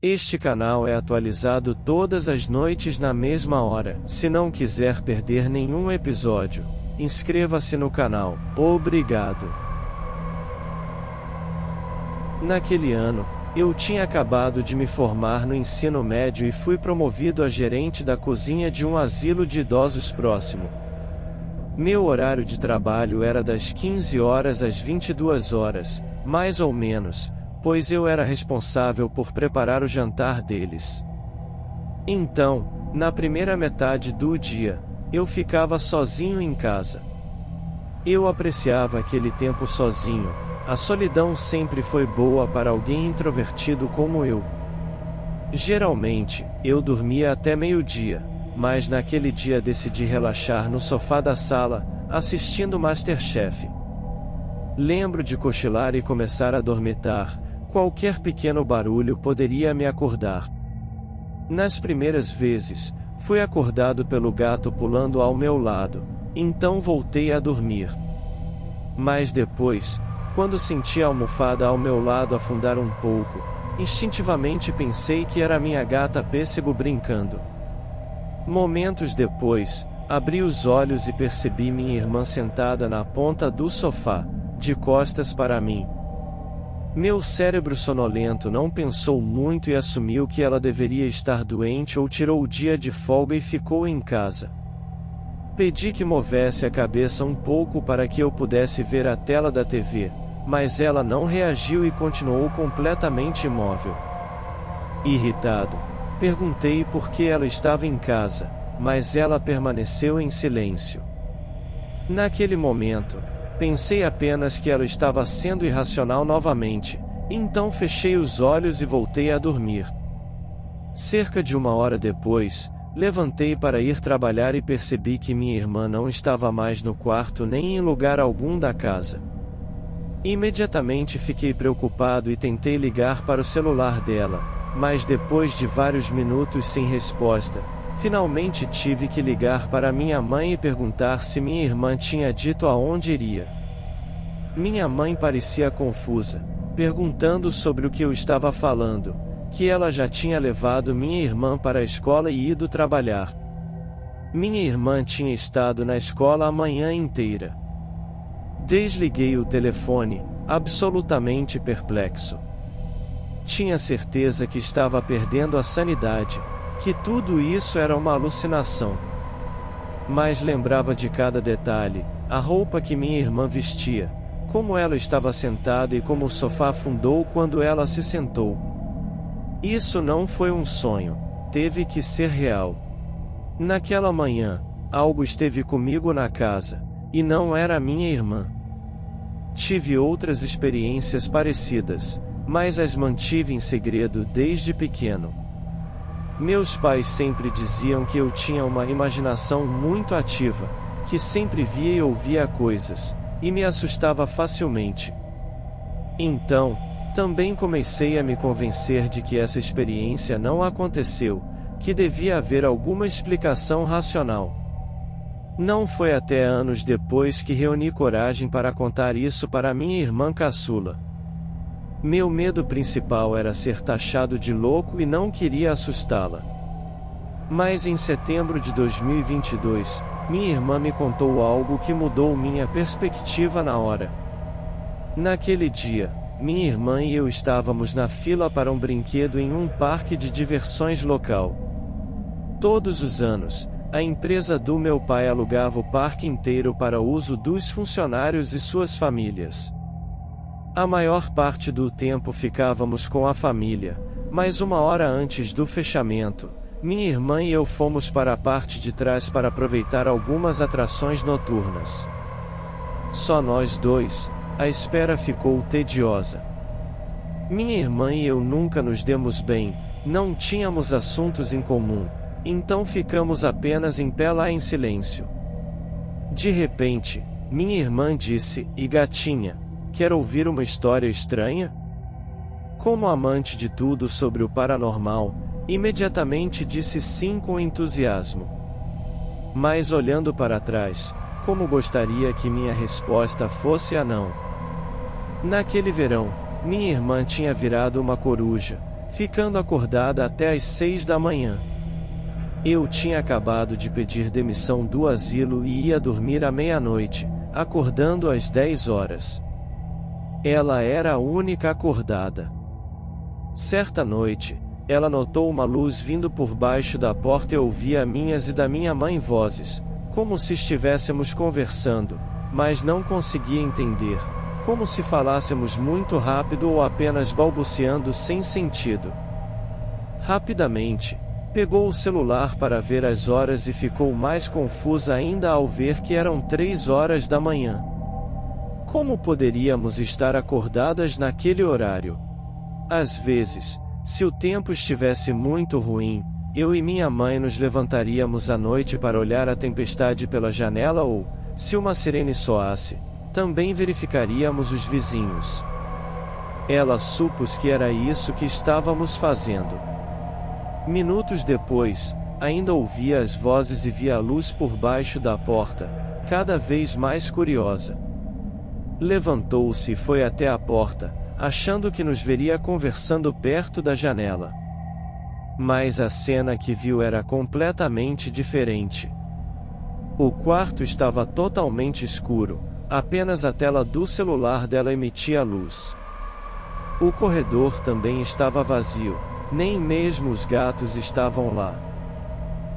Este canal é atualizado todas as noites na mesma hora. Se não quiser perder nenhum episódio, inscreva-se no canal. Obrigado. Naquele ano, eu tinha acabado de me formar no ensino médio e fui promovido a gerente da cozinha de um asilo de idosos próximo. Meu horário de trabalho era das 15 horas às 22 horas, mais ou menos, pois eu era responsável por preparar o jantar deles. Então, na primeira metade do dia, eu ficava sozinho em casa. Eu apreciava aquele tempo sozinho. A solidão sempre foi boa para alguém introvertido como eu. Geralmente, eu dormia até meio-dia, mas naquele dia decidi relaxar no sofá da sala, assistindo MasterChef. Lembro de cochilar e começar a dormitar. Qualquer pequeno barulho poderia me acordar. Nas primeiras vezes, fui acordado pelo gato pulando ao meu lado, então voltei a dormir. Mas depois, quando senti a almofada ao meu lado afundar um pouco, instintivamente pensei que era minha gata pêssego brincando. Momentos depois, abri os olhos e percebi minha irmã sentada na ponta do sofá, de costas para mim. Meu cérebro sonolento não pensou muito e assumiu que ela deveria estar doente ou tirou o dia de folga e ficou em casa. Pedi que movesse a cabeça um pouco para que eu pudesse ver a tela da TV, mas ela não reagiu e continuou completamente imóvel. Irritado, perguntei por que ela estava em casa, mas ela permaneceu em silêncio. Naquele momento, pensei apenas que ela estava sendo irracional novamente, então fechei os olhos e voltei a dormir. Cerca de 1 hora depois, levantei para ir trabalhar e percebi que minha irmã não estava mais no quarto nem em lugar algum da casa. Imediatamente fiquei preocupado e tentei ligar para o celular dela, mas depois de vários minutos sem resposta, finalmente tive que ligar para minha mãe e perguntar se minha irmã tinha dito aonde iria. Minha mãe parecia confusa, perguntando sobre o que eu estava falando, que ela já tinha levado minha irmã para a escola e ido trabalhar. Minha irmã tinha estado na escola a manhã inteira. Desliguei o telefone, absolutamente perplexo. Tinha certeza que estava perdendo a sanidade, que tudo isso era uma alucinação. Mas lembrava de cada detalhe, a roupa que minha irmã vestia, como ela estava sentada e como o sofá afundou quando ela se sentou. Isso não foi um sonho, teve que ser real. Naquela manhã, algo esteve comigo na casa, e não era minha irmã. Tive outras experiências parecidas, mas as mantive em segredo desde pequeno. Meus pais sempre diziam que eu tinha uma imaginação muito ativa, que sempre via e ouvia coisas, e me assustava facilmente. Então, também comecei a me convencer de que essa experiência não aconteceu, que devia haver alguma explicação racional. Não foi até anos depois que reuni coragem para contar isso para minha irmã caçula. Meu medo principal era ser taxado de louco e não queria assustá-la. Mas em setembro de 2022, minha irmã me contou algo que mudou minha perspectiva na hora. Naquele dia, minha irmã e eu estávamos na fila para um brinquedo em um parque de diversões local. Todos os anos, a empresa do meu pai alugava o parque inteiro para uso dos funcionários e suas famílias. A maior parte do tempo ficávamos com a família, mas 1 hora antes do fechamento, minha irmã e eu fomos para a parte de trás para aproveitar algumas atrações noturnas. Só nós dois, a espera ficou tediosa. Minha irmã e eu nunca nos demos bem, não tínhamos assuntos em comum, então ficamos apenas em pé lá em silêncio. De repente, minha irmã disse: "E gatinha, quer ouvir uma história estranha?" Como amante de tudo sobre o paranormal, imediatamente disse sim com entusiasmo. Mas olhando para trás, como gostaria que minha resposta fosse a não. Naquele verão, minha irmã tinha virado uma coruja, ficando acordada até às 6 da manhã. Eu tinha acabado de pedir demissão do asilo e ia dormir à meia-noite, acordando às 10 horas. Ela era a única acordada. Certa noite, ela notou uma luz vindo por baixo da porta e ouvia minhas e da minha mãe vozes, como se estivéssemos conversando, mas não conseguia entender, como se falássemos muito rápido ou apenas balbuciando sem sentido. Rapidamente, pegou o celular para ver as horas e ficou mais confusa ainda ao ver que eram 3 horas da manhã. Como poderíamos estar acordadas naquele horário? Às vezes, se o tempo estivesse muito ruim, eu e minha mãe nos levantaríamos à noite para olhar a tempestade pela janela ou, se uma sirene soasse, também verificaríamos os vizinhos. Ela supôs que era isso que estávamos fazendo. Minutos depois, ainda ouvia as vozes e via a luz por baixo da porta, cada vez mais curiosa. Levantou-se e foi até a porta, achando que nos veria conversando perto da janela. Mas a cena que viu era completamente diferente. O quarto estava totalmente escuro, apenas a tela do celular dela emitia luz. O corredor também estava vazio, nem mesmo os gatos estavam lá.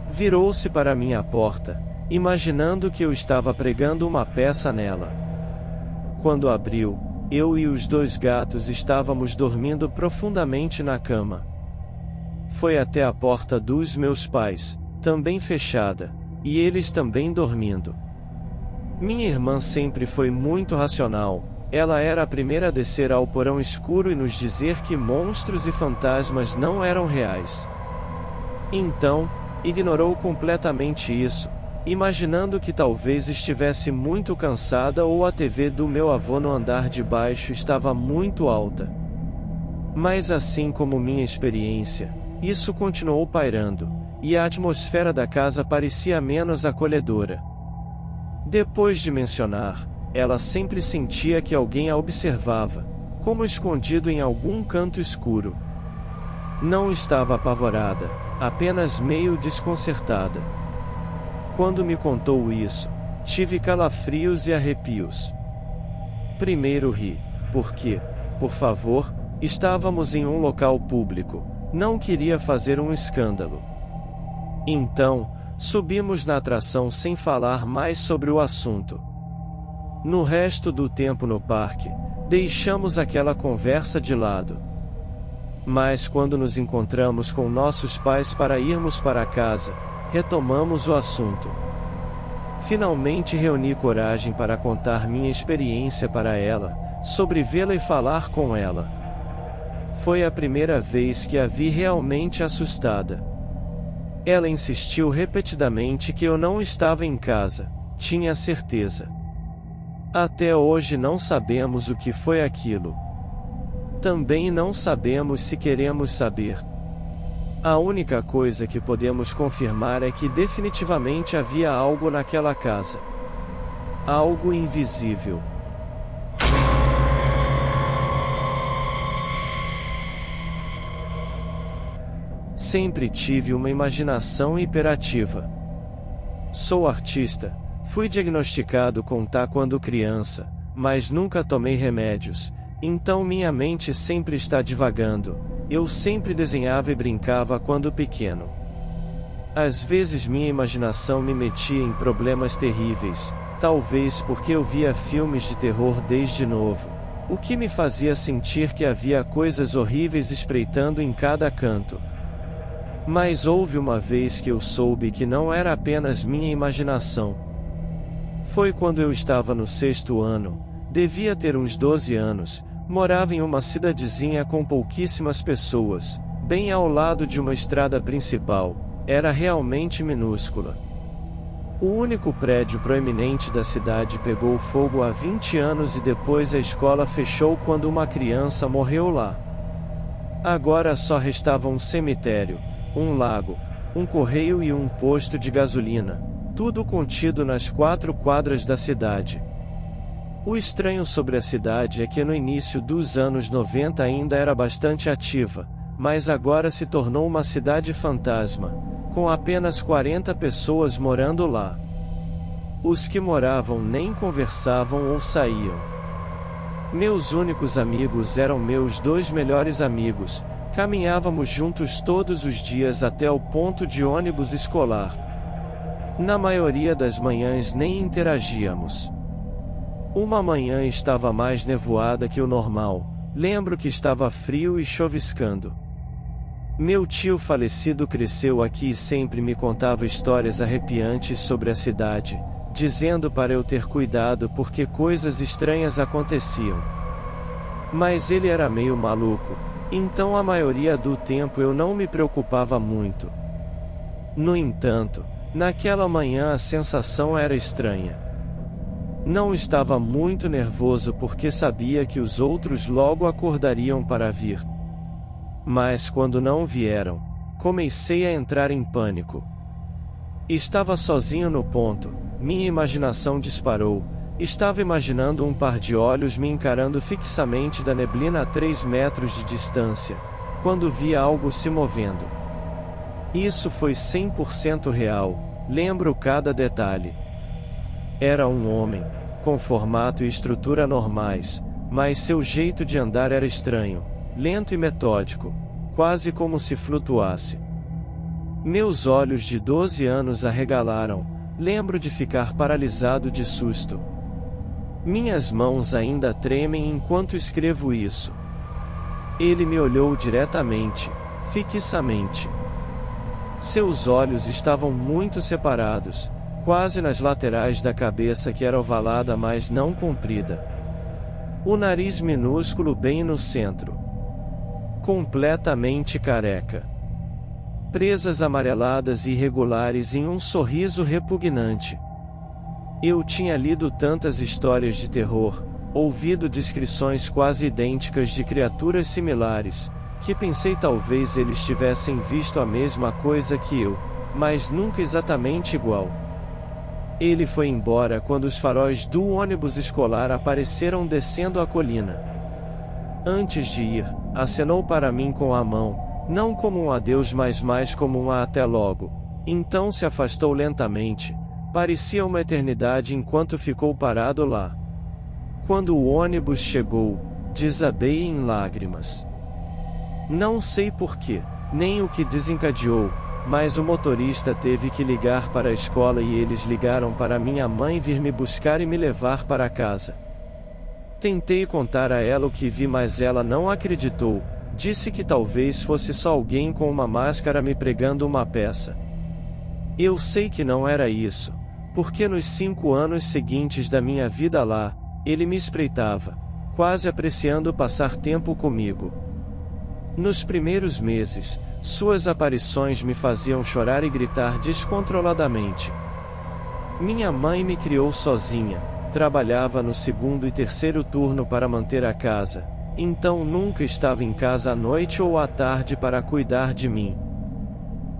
Virou-se para minha porta, imaginando que eu estava pregando uma peça nela. Quando abriu, eu e os 2 gatos estávamos dormindo profundamente na cama. Foi até a porta dos meus pais, também fechada, e eles também dormindo. Minha irmã sempre foi muito racional, ela era a primeira a descer ao porão escuro e nos dizer que monstros e fantasmas não eram reais. Então, ignorou completamente isso, imaginando que talvez estivesse muito cansada ou a TV do meu avô no andar de baixo estava muito alta. Mas assim como minha experiência, isso continuou pairando, e a atmosfera da casa parecia menos acolhedora. Depois de mencionar, ela sempre sentia que alguém a observava, como escondido em algum canto escuro. Não estava apavorada, apenas meio desconcertada. Quando me contou isso, tive calafrios e arrepios. Primeiro ri, porque, por favor, estávamos em um local público, não queria fazer um escândalo. Então, subimos na atração sem falar mais sobre o assunto. No resto do tempo no parque, deixamos aquela conversa de lado. Mas quando nos encontramos com nossos pais para irmos para casa, retomamos o assunto. Finalmente reuni coragem para contar minha experiência para ela, sobre vê-la e falar com ela. Foi a primeira vez que a vi realmente assustada. Ela insistiu repetidamente que eu não estava em casa, tinha certeza. Até hoje não sabemos o que foi aquilo. Também não sabemos se queremos saber. A única coisa que podemos confirmar é que definitivamente havia algo naquela casa. Algo invisível. Sempre tive uma imaginação hiperativa. Sou artista, fui diagnosticado com TAA quando criança, mas nunca tomei remédios, então minha mente sempre está divagando. Eu sempre desenhava e brincava quando pequeno. Às vezes minha imaginação me metia em problemas terríveis, talvez porque eu via filmes de terror desde novo, o que me fazia sentir que havia coisas horríveis espreitando em cada canto. Mas houve uma vez que eu soube que não era apenas minha imaginação. Foi quando eu estava no 6º ano, devia ter uns 12 anos, morava em uma cidadezinha com pouquíssimas pessoas, bem ao lado de uma estrada principal, era realmente minúscula. O único prédio proeminente da cidade pegou fogo há 20 anos e depois a escola fechou quando uma criança morreu lá. Agora só restava um cemitério, um lago, um correio e um posto de gasolina, tudo contido nas 4 quadras da cidade. O estranho sobre a cidade é que no início dos anos 90 ainda era bastante ativa, mas agora se tornou uma cidade fantasma, com apenas 40 pessoas morando lá. Os que moravam nem conversavam ou saíam. Meus únicos amigos eram meus 2 melhores amigos, caminhávamos juntos todos os dias até o ponto de ônibus escolar. Na maioria das manhãs nem interagíamos. Uma manhã estava mais nevoada que o normal, lembro que estava frio e chuviscando. Meu tio falecido cresceu aqui e sempre me contava histórias arrepiantes sobre a cidade, dizendo para eu ter cuidado porque coisas estranhas aconteciam. Mas ele era meio maluco, então a maioria do tempo eu não me preocupava muito. No entanto, naquela manhã a sensação era estranha. Não estava muito nervoso porque sabia que os outros logo acordariam para vir. Mas quando não vieram, comecei a entrar em pânico. Estava sozinho no ponto, minha imaginação disparou, estava imaginando um par de olhos me encarando fixamente da neblina a 3 metros de distância, quando vi algo se movendo. Isso foi 100% real, lembro cada detalhe. Era um homem, com formato e estrutura normais, mas seu jeito de andar era estranho, lento e metódico, quase como se flutuasse. Meus olhos de 12 anos arregalaram, lembro de ficar paralisado de susto. Minhas mãos ainda tremem enquanto escrevo isso. Ele me olhou diretamente, fixamente. Seus olhos estavam muito separados, quase nas laterais da cabeça que era ovalada mas não comprida. O nariz minúsculo bem no centro. Completamente careca. Presas amareladas e irregulares em um sorriso repugnante. Eu tinha lido tantas histórias de terror, ouvido descrições quase idênticas de criaturas similares, que pensei talvez eles tivessem visto a mesma coisa que eu, mas nunca exatamente igual. Ele foi embora quando os faróis do ônibus escolar apareceram descendo a colina. Antes de ir, acenou para mim com a mão, não como um adeus mas mais como um até logo. Então se afastou lentamente, parecia uma eternidade enquanto ficou parado lá. Quando o ônibus chegou, desabei em lágrimas. Não sei porquê, nem o que desencadeou, mas o motorista teve que ligar para a escola e eles ligaram para minha mãe vir me buscar e me levar para casa. Tentei contar a ela o que vi mas ela não acreditou, disse que talvez fosse só alguém com uma máscara me pregando uma peça. Eu sei que não era isso, porque nos 5 anos seguintes da minha vida lá, ele me espreitava, quase apreciando passar tempo comigo. Nos primeiros meses, suas aparições me faziam chorar e gritar descontroladamente. Minha mãe me criou sozinha, trabalhava no 2º e 3º turno para manter a casa, então nunca estava em casa à noite ou à tarde para cuidar de mim.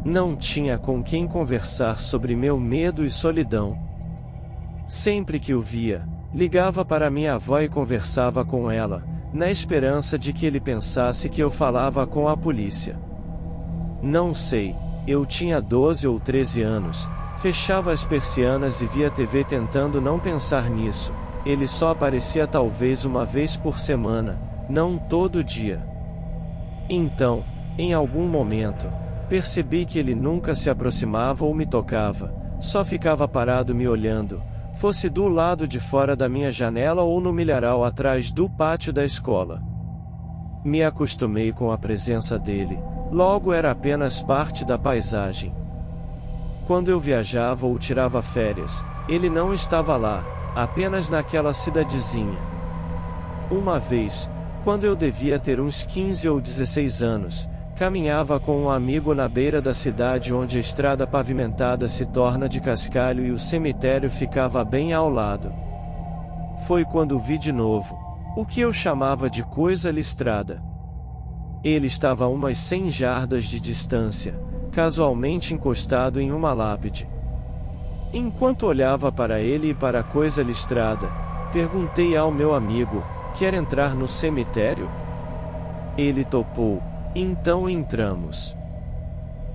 Não tinha com quem conversar sobre meu medo e solidão. Sempre que o via, ligava para minha avó e conversava com ela, na esperança de que ele pensasse que eu falava com a polícia. Não sei, eu tinha 12 ou 13 anos, fechava as persianas e via TV tentando não pensar nisso, ele só aparecia talvez uma vez por semana, não todo dia. Então, em algum momento, percebi que ele nunca se aproximava ou me tocava, só ficava parado me olhando, fosse do lado de fora da minha janela ou no milharal atrás do pátio da escola. Me acostumei com a presença dele, logo era apenas parte da paisagem. Quando eu viajava ou tirava férias, ele não estava lá, apenas naquela cidadezinha. Uma vez, quando eu devia ter uns 15 ou 16 anos, caminhava com um amigo na beira da cidade onde a estrada pavimentada se torna de cascalho e o cemitério ficava bem ao lado. Foi quando vi de novo, o que eu chamava de coisa listrada. Ele estava a umas 100 jardas de distância, casualmente encostado em uma lápide. Enquanto olhava para ele e para a coisa listrada, perguntei ao meu amigo: quer entrar no cemitério? Ele topou, Então entramos.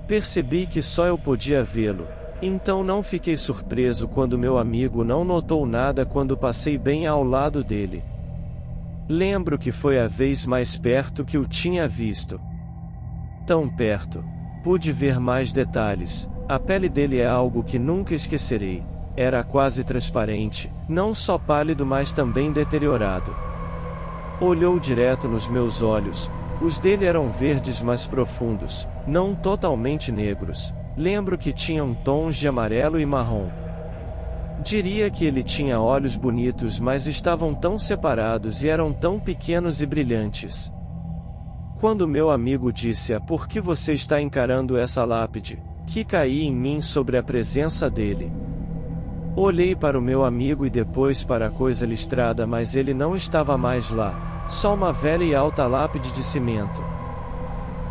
Percebi que só eu podia vê-lo, então não fiquei surpreso quando meu amigo não notou nada quando passei bem ao lado dele. Lembro que foi a vez mais perto que o tinha visto. Tão perto. Pude ver mais detalhes. A pele dele é algo que nunca esquecerei. Era quase transparente, não só pálido mas também deteriorado. Olhou direto nos meus olhos. Os dele eram verdes mais profundos, não totalmente negros. Lembro que tinham tons de amarelo e marrom. Diria que ele tinha olhos bonitos, mas estavam tão separados e eram tão pequenos e brilhantes. Quando meu amigo disse: "Por que você está encarando essa lápide?", que caí em mim sobre a presença dele. Olhei para o meu amigo e depois para a coisa listrada, mas ele não estava mais lá, só uma velha e alta lápide de cimento.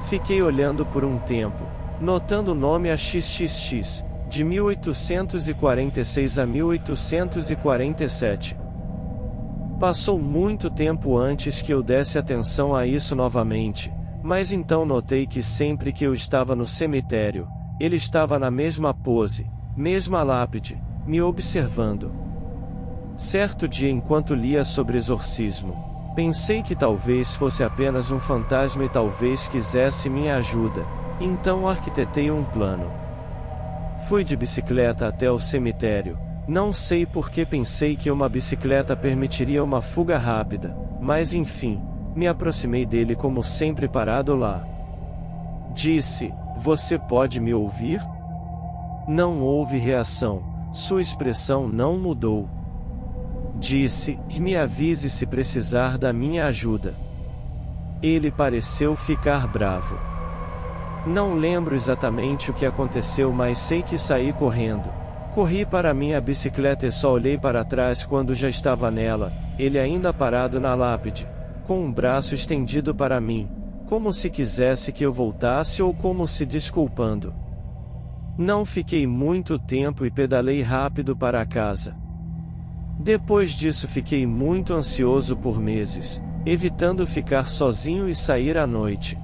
Fiquei olhando por um tempo, notando o nome AXXX, de 1846 a 1847. Passou muito tempo antes que eu desse atenção a isso novamente, mas então notei que sempre que eu estava no cemitério, ele estava na mesma pose, mesma lápide, me observando. Certo dia, enquanto lia sobre exorcismo, pensei que talvez fosse apenas um fantasma e talvez quisesse minha ajuda, então arquitetei um plano. Fui de bicicleta até o cemitério. Não sei por que pensei que uma bicicleta permitiria uma fuga rápida, mas enfim, me aproximei dele como sempre parado lá. Disse: "Você pode me ouvir?" Não houve reação, sua expressão não mudou. Disse: "Me avise se precisar da minha ajuda." Ele pareceu ficar bravo. Não lembro exatamente o que aconteceu, mas sei que saí correndo. Corri para minha bicicleta e só olhei para trás quando já estava nela, ele ainda parado na lápide, com um braço estendido para mim, como se quisesse que eu voltasse ou como se desculpando. Não fiquei muito tempo e pedalei rápido para casa. Depois disso fiquei muito ansioso por meses, evitando ficar sozinho e sair à noite.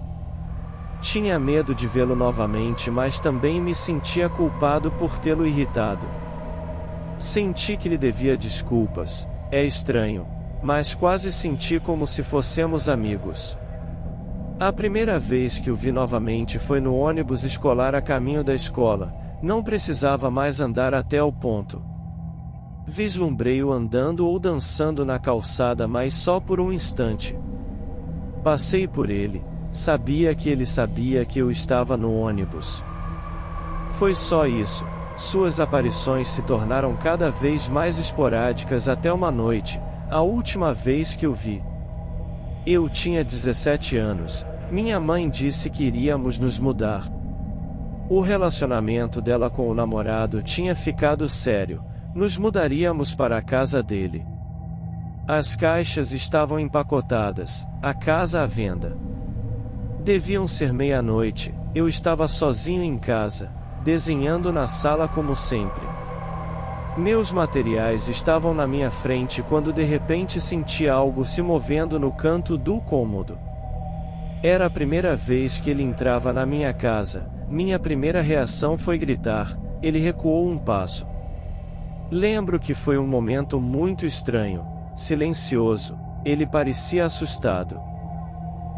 Tinha medo de vê-lo novamente, mas também me sentia culpado por tê-lo irritado. Senti que lhe devia desculpas. É estranho, mas quase senti como se fôssemos amigos. A primeira vez que o vi novamente foi no ônibus escolar a caminho da escola. Não precisava mais andar até o ponto. Vislumbrei-o andando ou dançando na calçada, mas só por um instante. Passei por ele. Sabia que ele sabia que eu estava no ônibus. Foi só isso. Suas aparições se tornaram cada vez mais esporádicas até uma noite, a última vez que o vi. Eu tinha 17 anos. Minha mãe disse que iríamos nos mudar. O relacionamento dela com o namorado tinha ficado sério. Nos mudaríamos para a casa dele. As caixas estavam empacotadas, a casa à venda. Deviam ser meia-noite, eu estava sozinho em casa, desenhando na sala como sempre. Meus materiais estavam na minha frente quando de repente senti algo se movendo no canto do cômodo. Era a primeira vez que ele entrava na minha casa. Minha primeira reação foi gritar. Ele recuou um passo. Lembro que foi um momento muito estranho, silencioso, ele parecia assustado.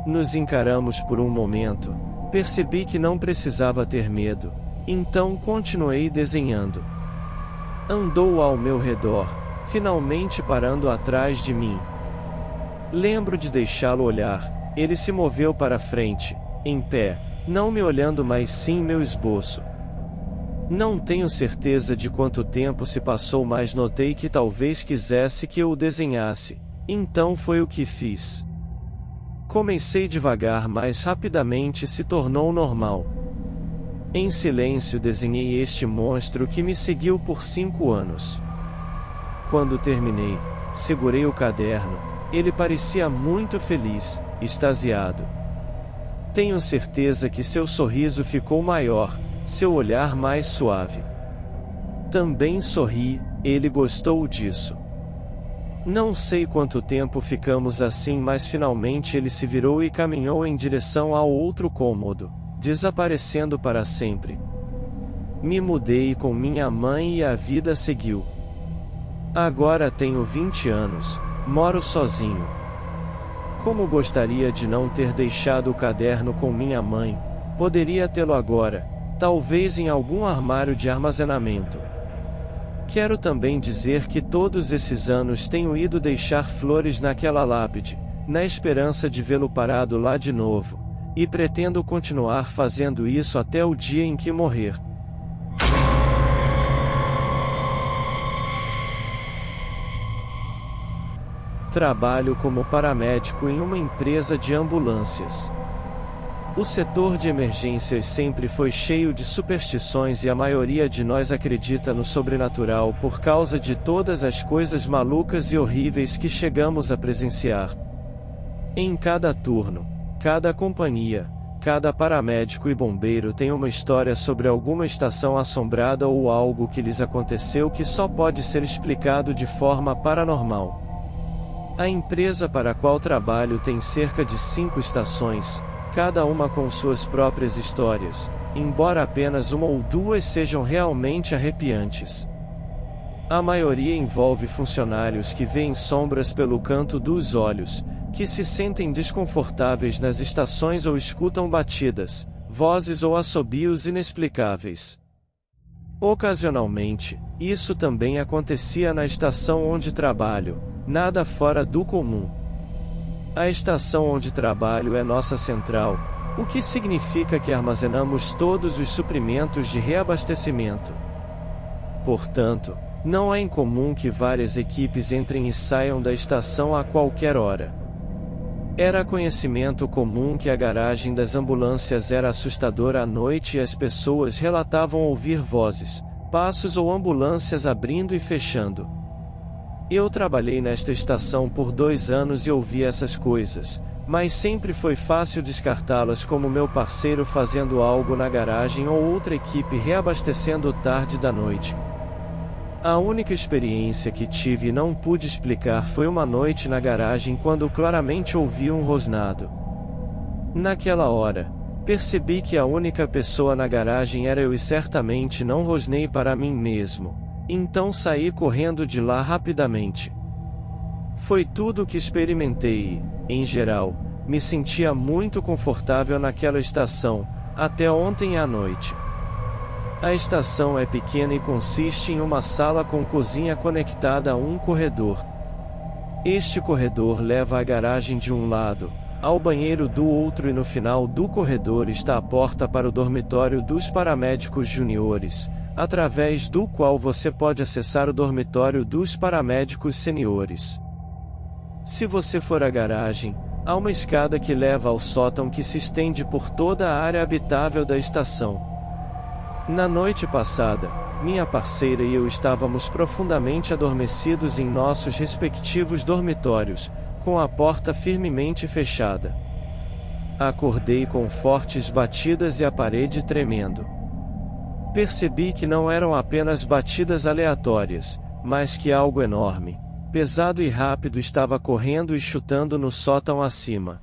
Nos encaramos por um momento, percebi que não precisava ter medo, então continuei desenhando. Andou ao meu redor, finalmente parando atrás de mim. Lembro de deixá-lo olhar, ele se moveu para frente, em pé, não me olhando mas sim meu esboço. Não tenho certeza de quanto tempo se passou, mas notei que talvez quisesse que eu o desenhasse, então foi o que fiz. Comecei devagar, mas rapidamente se tornou normal. Em silêncio desenhei este monstro que me seguiu por 5 anos. Quando terminei, segurei o caderno, ele parecia muito feliz, extasiado. Tenho certeza que seu sorriso ficou maior, seu olhar mais suave. Também sorri, ele gostou disso. Não sei quanto tempo ficamos assim, mas finalmente ele se virou e caminhou em direção ao outro cômodo, desaparecendo para sempre. Me mudei com minha mãe e a vida seguiu. Agora tenho 20 anos, moro sozinho. Como gostaria de não ter deixado o caderno com minha mãe, poderia tê-lo agora, talvez em algum armário de armazenamento. Quero também dizer que todos esses anos tenho ido deixar flores naquela lápide, na esperança de vê-lo parado lá de novo, e pretendo continuar fazendo isso até o dia em que morrer. Trabalho como paramédico em uma empresa de ambulâncias. O setor de emergências sempre foi cheio de superstições e a maioria de nós acredita no sobrenatural por causa de todas as coisas malucas e horríveis que chegamos a presenciar. Em cada turno, cada companhia, cada paramédico e bombeiro tem uma história sobre alguma estação assombrada ou algo que lhes aconteceu que só pode ser explicado de forma paranormal. A empresa para a qual trabalho tem cerca de 5 estações, cada uma com suas próprias histórias, embora apenas uma ou duas sejam realmente arrepiantes. A maioria envolve funcionários que veem sombras pelo canto dos olhos, que se sentem desconfortáveis nas estações ou escutam batidas, vozes ou assobios inexplicáveis. Ocasionalmente, isso também acontecia na estação onde trabalho, nada fora do comum. A estação onde trabalho é nossa central, o que significa que armazenamos todos os suprimentos de reabastecimento. Portanto, não é incomum que várias equipes entrem e saiam da estação a qualquer hora. Era conhecimento comum que a garagem das ambulâncias era assustadora à noite e as pessoas relatavam ouvir vozes, passos ou ambulâncias abrindo e fechando. Eu trabalhei nesta estação por 2 anos e ouvi essas coisas, mas sempre foi fácil descartá-las como meu parceiro fazendo algo na garagem ou outra equipe reabastecendo tarde da noite. A única experiência que tive e não pude explicar foi uma noite na garagem quando claramente ouvi um rosnado. Naquela hora, percebi que a única pessoa na garagem era eu e certamente não rosnei para mim mesmo. Então saí correndo de lá rapidamente. Foi tudo o que experimentei e, em geral, me sentia muito confortável naquela estação, até ontem à noite. A estação é pequena e consiste em uma sala com cozinha conectada a um corredor. Este corredor leva à garagem de um lado, ao banheiro do outro e no final do corredor está a porta para o dormitório dos paramédicos juniores, através do qual você pode acessar o dormitório dos paramédicos seniores. Se você for à garagem, há uma escada que leva ao sótão que se estende por toda a área habitável da estação. Na noite passada, minha parceira e eu estávamos profundamente adormecidos em nossos respectivos dormitórios, com a porta firmemente fechada. Acordei com fortes batidas e a parede tremendo. Percebi que não eram apenas batidas aleatórias, mas que algo enorme, pesado e rápido estava correndo e chutando no sótão acima.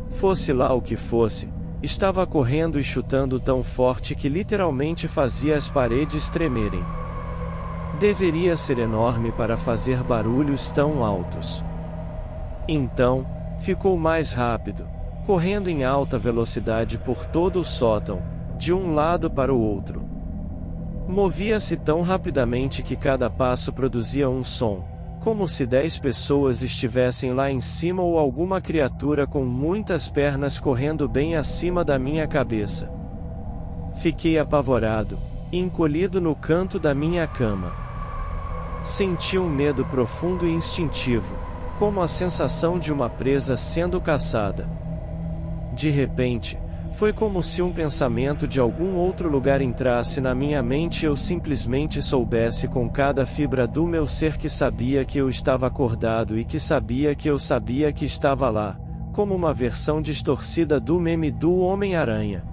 Fosse lá o que fosse, estava correndo e chutando tão forte que literalmente fazia as paredes tremerem. Deveria ser enorme para fazer barulhos tão altos. Então, ficou mais rápido, correndo em alta velocidade por todo o sótão, de um lado para o outro. Movia-se tão rapidamente que cada passo produzia um som, como se 10 pessoas estivessem lá em cima ou alguma criatura com muitas pernas correndo bem acima da minha cabeça. Fiquei apavorado, encolhido no canto da minha cama. Senti um medo profundo e instintivo, como a sensação de uma presa sendo caçada. De repente, foi como se um pensamento de algum outro lugar entrasse na minha mente e eu simplesmente soubesse com cada fibra do meu ser que sabia que eu estava acordado e que sabia que eu sabia que estava lá, como uma versão distorcida do meme do Homem-Aranha.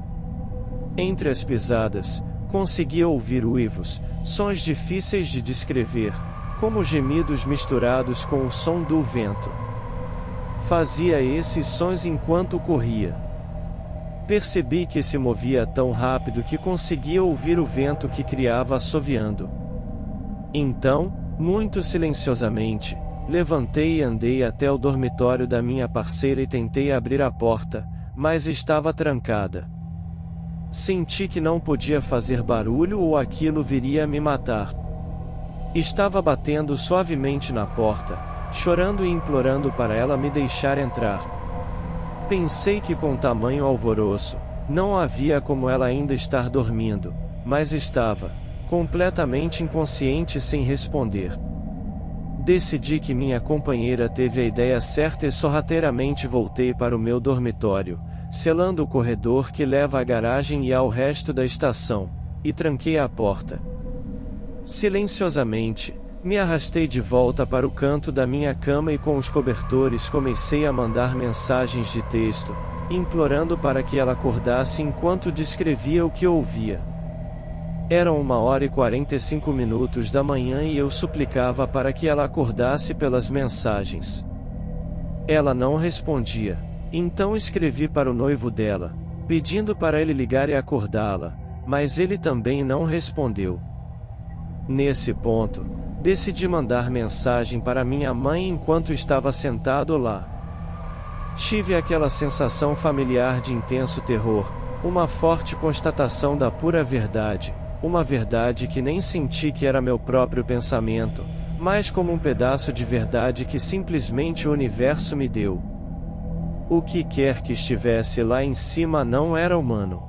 Entre as pisadas, conseguia ouvir uivos, sons difíceis de descrever, como gemidos misturados com o som do vento. Fazia esses sons enquanto corria. Percebi que se movia tão rápido que conseguia ouvir o vento que criava assoviando. Então, muito silenciosamente, levantei e andei até o dormitório da minha parceira e tentei abrir a porta, mas estava trancada. Senti que não podia fazer barulho ou aquilo viria a me matar. Estava batendo suavemente na porta, chorando e implorando para ela me deixar entrar. Pensei que com tamanho alvoroço, não havia como ela ainda estar dormindo, mas estava, completamente inconsciente sem responder. Decidi que minha companheira teve a ideia certa e sorrateiramente voltei para o meu dormitório, selando o corredor que leva à garagem e ao resto da estação, e tranquei a porta. Silenciosamente, me arrastei de volta para o canto da minha cama e com os cobertores comecei a mandar mensagens de texto, implorando para que ela acordasse enquanto descrevia o que ouvia. Eram 1h45 da manhã e eu suplicava para que ela acordasse pelas mensagens. Ela não respondia, então escrevi para o noivo dela, pedindo para ele ligar e acordá-la, mas ele também não respondeu. Nesse ponto, decidi mandar mensagem para minha mãe enquanto estava sentado lá. Tive aquela sensação familiar de intenso terror, uma forte constatação da pura verdade, uma verdade que nem senti que era meu próprio pensamento, mas como um pedaço de verdade que simplesmente o universo me deu. O que quer que estivesse lá em cima não era humano.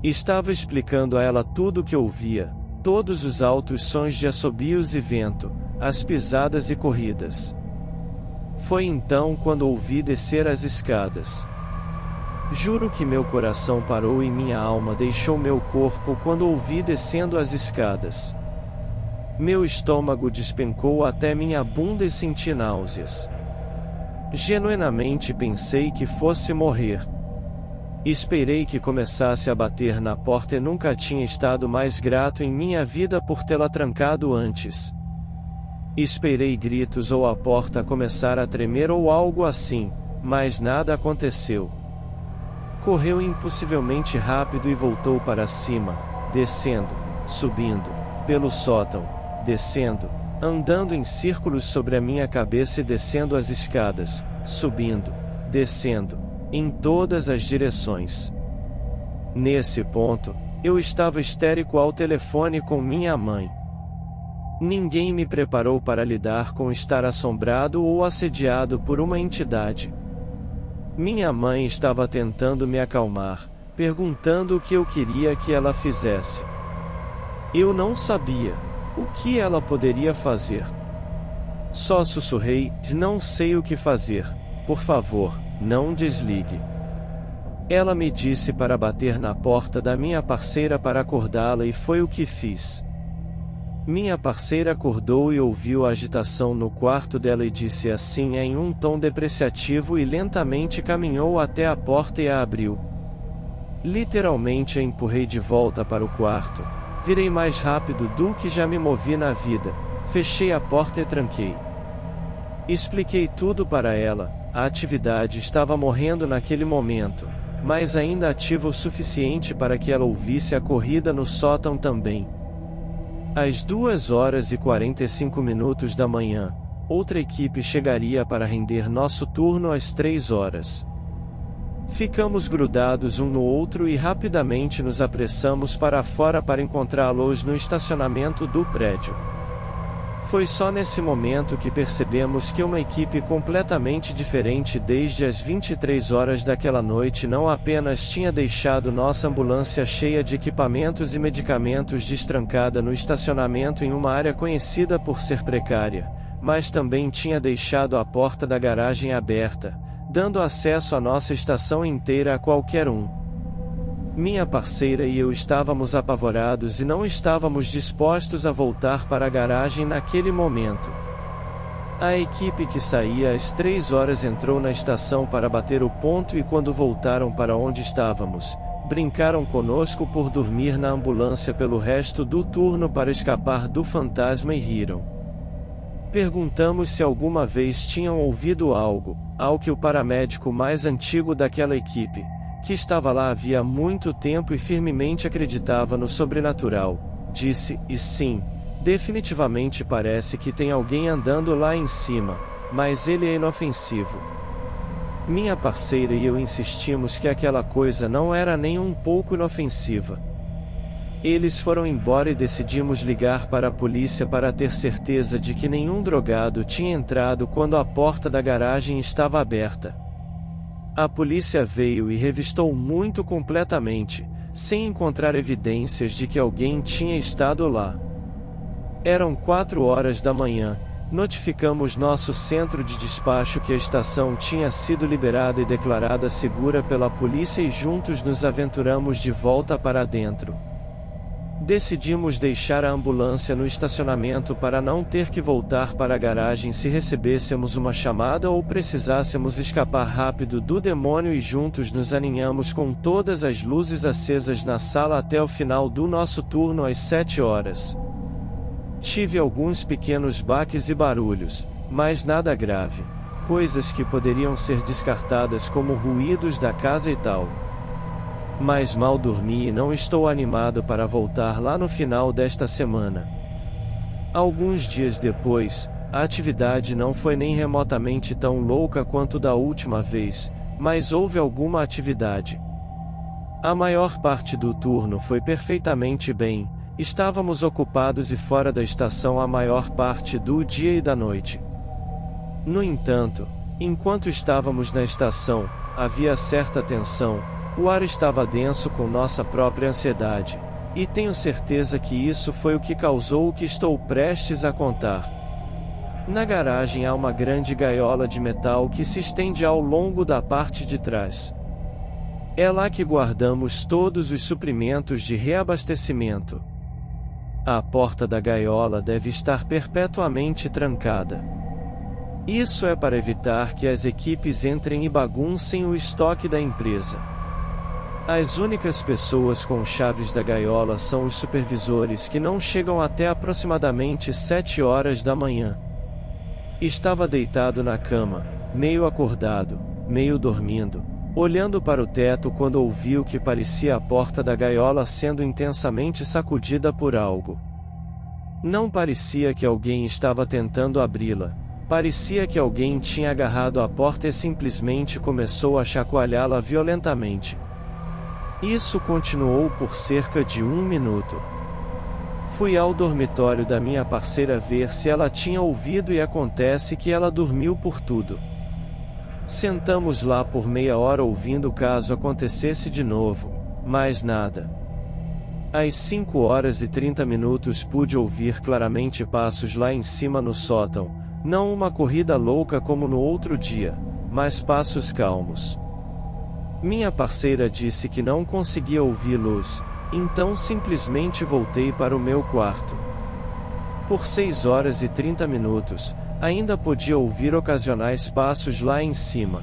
Estava explicando a ela tudo o que ouvia. Todos os altos sons de assobios e vento, as pisadas e corridas. Foi então quando ouvi descer as escadas. Juro que meu coração parou e minha alma deixou meu corpo quando ouvi descendo as escadas. Meu estômago despencou até minha bunda e senti náuseas. Genuinamente pensei que fosse morrer. Esperei que começasse a bater na porta e nunca tinha estado mais grato em minha vida por tê-la trancado antes. Esperei gritos ou a porta começar a tremer ou algo assim, mas nada aconteceu. Correu impossivelmente rápido e voltou para cima, descendo, subindo, pelo sótão, descendo, andando em círculos sobre a minha cabeça e descendo as escadas, subindo, descendo, em todas as direções. Nesse ponto, eu estava histérico ao telefone com minha mãe. Ninguém me preparou para lidar com estar assombrado ou assediado por uma entidade. Minha mãe estava tentando me acalmar, perguntando o que eu queria que ela fizesse. Eu não sabia o que ela poderia fazer. Só sussurrei: não sei o que fazer, por favor, não desligue. Ela me disse para bater na porta da minha parceira para acordá-la e foi o que fiz. Minha parceira acordou e ouviu a agitação no quarto dela e disse assim em um tom depreciativo e lentamente caminhou até a porta e a abriu. Literalmente a empurrei de volta para o quarto. Virei mais rápido do que já me movi na vida. Fechei a porta e tranquei. Expliquei tudo para ela. A atividade estava morrendo naquele momento, mas ainda ativa o suficiente para que ela ouvisse a corrida no sótão também. Às 2h45 da manhã, outra equipe chegaria para render nosso turno às 3 horas. Ficamos grudados um no outro e rapidamente nos apressamos para fora para encontrá-los no estacionamento do prédio. Foi só nesse momento que percebemos que uma equipe completamente diferente desde as 23 horas daquela noite não apenas tinha deixado nossa ambulância cheia de equipamentos e medicamentos destrancada no estacionamento em uma área conhecida por ser precária, mas também tinha deixado a porta da garagem aberta, dando acesso à nossa estação inteira a qualquer um. Minha parceira e eu estávamos apavorados e não estávamos dispostos a voltar para a garagem naquele momento. A equipe que saía às 3 horas entrou na estação para bater o ponto e quando voltaram para onde estávamos, brincaram conosco por dormir na ambulância pelo resto do turno para escapar do fantasma e riram. Perguntamos se alguma vez tinham ouvido algo, ao que o paramédico mais antigo daquela equipe, que estava lá havia muito tempo e firmemente acreditava no sobrenatural, disse: e sim, definitivamente parece que tem alguém andando lá em cima, mas ele é inofensivo. Minha parceira e eu insistimos que aquela coisa não era nem um pouco inofensiva. Eles foram embora e decidimos ligar para a polícia para ter certeza de que nenhum drogado tinha entrado quando a porta da garagem estava aberta. A polícia veio e revistou muito completamente, sem encontrar evidências de que alguém tinha estado lá. Eram 4 horas da manhã. Notificamos nosso centro de despacho que a estação tinha sido liberada e declarada segura pela polícia e juntos nos aventuramos de volta para dentro. Decidimos deixar a ambulância no estacionamento para não ter que voltar para a garagem se recebêssemos uma chamada ou precisássemos escapar rápido do demônio e juntos nos aninhamos com todas as luzes acesas na sala até o final do nosso turno às 7 horas. Tive alguns pequenos baques e barulhos, mas nada grave, coisas que poderiam ser descartadas como ruídos da casa e tal. Mas mal dormi e não estou animado para voltar lá no final desta semana. Alguns dias depois, a atividade não foi nem remotamente tão louca quanto da última vez, mas houve alguma atividade. A maior parte do turno foi perfeitamente bem, estávamos ocupados e fora da estação a maior parte do dia e da noite. No entanto, enquanto estávamos na estação, havia certa tensão. O ar estava denso com nossa própria ansiedade, e tenho certeza que isso foi o que causou o que estou prestes a contar. Na garagem há uma grande gaiola de metal que se estende ao longo da parte de trás. É lá que guardamos todos os suprimentos de reabastecimento. A porta da gaiola deve estar perpetuamente trancada. Isso é para evitar que as equipes entrem e baguncem o estoque da empresa. As únicas pessoas com chaves da gaiola são os supervisores que não chegam até aproximadamente 7 horas da manhã. Estava deitado na cama, meio acordado, meio dormindo, olhando para o teto quando ouvi o que parecia a porta da gaiola sendo intensamente sacudida por algo. Não parecia que alguém estava tentando abri-la, parecia que alguém tinha agarrado a porta e simplesmente começou a chacoalhá-la violentamente. Isso continuou por cerca de 1 minuto. Fui ao dormitório da minha parceira ver se ela tinha ouvido e acontece que ela dormiu por tudo. Sentamos lá por meia hora ouvindo caso acontecesse de novo, mas nada. Às 5 horas e 30 minutos pude ouvir claramente passos lá em cima no sótão, não uma corrida louca como no outro dia, mas passos calmos. Minha parceira disse que não conseguia ouvi-los, então simplesmente voltei para o meu quarto. Por 6 horas e 30 minutos, ainda podia ouvir ocasionais passos lá em cima.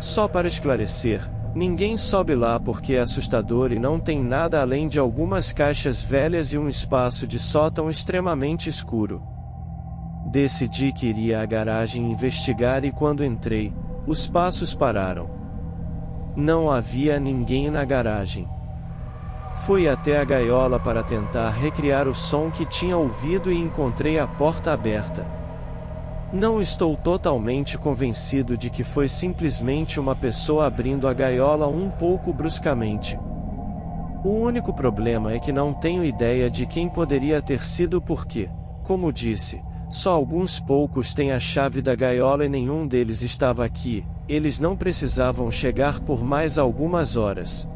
Só para esclarecer, ninguém sobe lá porque é assustador e não tem nada além de algumas caixas velhas e um espaço de sótão extremamente escuro. Decidi que iria à garagem investigar e quando entrei, os passos pararam. Não havia ninguém na garagem. Fui até a gaiola para tentar recriar o som que tinha ouvido e encontrei a porta aberta. Não estou totalmente convencido de que foi simplesmente uma pessoa abrindo a gaiola um pouco bruscamente. O único problema é que não tenho ideia de quem poderia ter sido porque, como disse, só alguns poucos têm a chave da gaiola e nenhum deles estava aqui. Eles não precisavam chegar por mais algumas horas.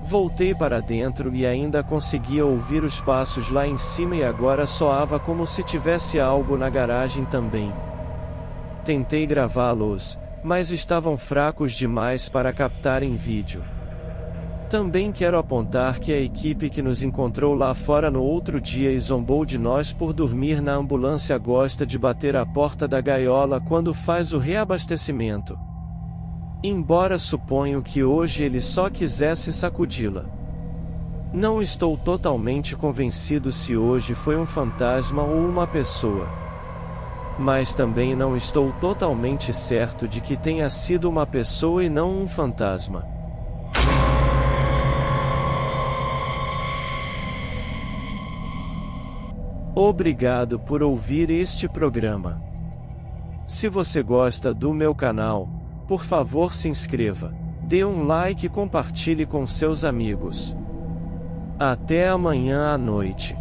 Voltei para dentro e ainda conseguia ouvir os passos lá em cima e agora soava como se tivesse algo na garagem também. Tentei gravá-los, mas estavam fracos demais para captar em vídeo. Também quero apontar que a equipe que nos encontrou lá fora no outro dia e zombou de nós por dormir na ambulância gosta de bater a porta da gaiola quando faz o reabastecimento. Embora suponho que hoje ele só quisesse sacudi-la. Não estou totalmente convencido se hoje foi um fantasma ou uma pessoa. Mas também não estou totalmente certo de que tenha sido uma pessoa e não um fantasma. Obrigado por ouvir este programa. Se você gosta do meu canal, por favor se inscreva, dê um like e compartilhe com seus amigos. Até amanhã à noite.